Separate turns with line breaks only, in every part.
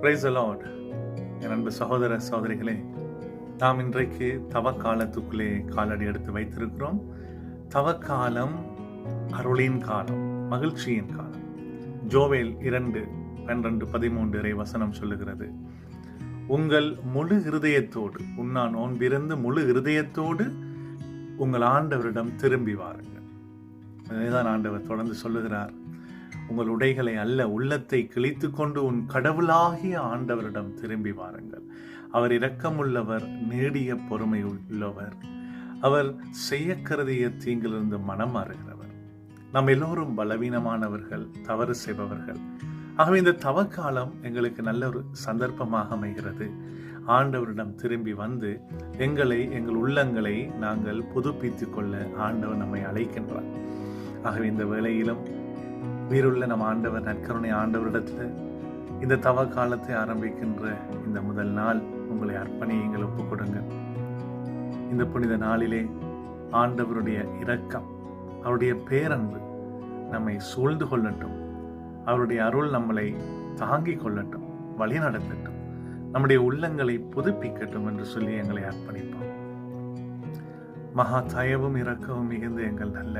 Praise the Lord. என் அன்பு சகோதர சகோதரிகளே, நாம் இன்றைக்கு தவக்காலத்துக்குள்ளே காலடி எடுத்து வைத்திருக்கிறோம். தவக்காலம் அருளின் காலம், மகிழ்ச்சியின் காலம். ஜோவேல் 2:12-13 வசனம் சொல்லுகிறது, உங்கள் முழு இருதயத்தோடு உண்ணா நோன்பிருந்து முழு இருதயத்தோடு உங்கள் ஆண்டவரிடம் திரும்பி வாருங்கள். அதேதான் ஆண்டவர் தொடர்ந்து சொல்லுகிறார், உங்கள் உடைகளை அல்ல உள்ளத்தை கிழித்து கொண்டு உன் கடவுளாகிய ஆண்டவரிடம் திரும்பி வாருங்கள். அவர் இரக்கமுள்ளவர், நீடிய பொறுமை உள்ளவர், அவர் செய்ய கருதிய தீங்கிலிருந்து மனம் மாறுகிறவர். நாம் எல்லோரும் பலவீனமானவர்கள், தவறு செய்பவர்கள். ஆகவே இந்த தவக்காலம் எங்களுக்கு நல்ல ஒரு சந்தர்ப்பமாக அமைகிறது. ஆண்டவரிடம் திரும்பி வந்து எங்கள் உள்ளங்களை நாங்கள் புதுப்பித்துக் கொள்ள ஆண்டவர் நம்மை அழைக்கின்றார். ஆகவே இந்த வேளையிலும் உயிருள்ள நம் ஆண்டவர், நற்கருணை ஆண்டவரிடத்தில் இந்த தவ காலத்தை ஆரம்பிக்கின்ற இந்த முதல் நாள் உங்களை அர்ப்பணியுங்கள், ஒப்புக் கொடுங்க. இந்த புனித நாளிலே ஆண்டவருடைய இரக்கம், அவருடைய பேரன்பு நம்மை சூழ்ந்து கொள்ளட்டும். அவருடைய அருள் நம்மளை தாங்கிக் கொள்ளட்டும், வழி நடத்தட்டும், நம்முடைய உள்ளங்களை புதுப்பிக்கட்டும் என்று சொல்லி எங்களை அர்ப்பணிப்போம். மகா தயவும் இரக்கமும் மிகுந்த எங்கள் நல்ல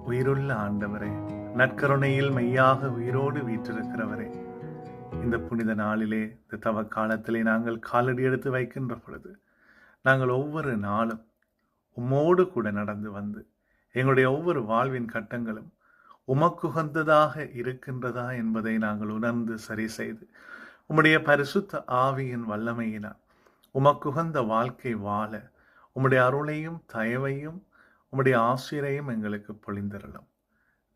உயிருள்ள ஆண்டவரே, நற்கருணையில் மெய்யாக உயிரோடு வீற்றிருக்கிறவரே, இந்த புனித நாளிலே, இந்த தவ காலத்திலே நாங்கள் காலடி எடுத்து வைக்கின்ற பொழுது நாங்கள் ஒவ்வொரு நாளும் உம்மோடு கூட நடந்து வந்து எங்களுடைய ஒவ்வொரு வாழ்வின் கட்டங்களும் உமக்குகந்ததாக இருக்கின்றதா என்பதை நாங்கள் உணர்ந்து சரி செய்து உம்முடைய பரிசுத்த ஆவியின் வல்லமையினால் உமக்குகந்த வாழ்க்கை வாழ உம்முடைய அருளையும் தயவையும் உம்முடைய ஆசிரியையும் எங்களுக்கு பொழிந்தரலாம்.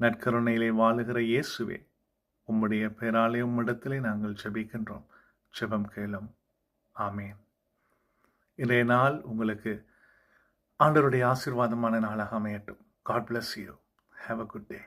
நற்கருணையிலே வாழுகிற இயேசுவே, உம்முடைய பெயராலே உம்மிடத்திலே நாங்கள் ஜெபிக்கின்றோம். ஜெபம் கேளும். ஆமேன். இன்றைய நாள் உங்களுக்கு ஆண்டவருடைய ஆசீர்வாதமான நாளாக அமையட்டும். God bless you. Have a good day.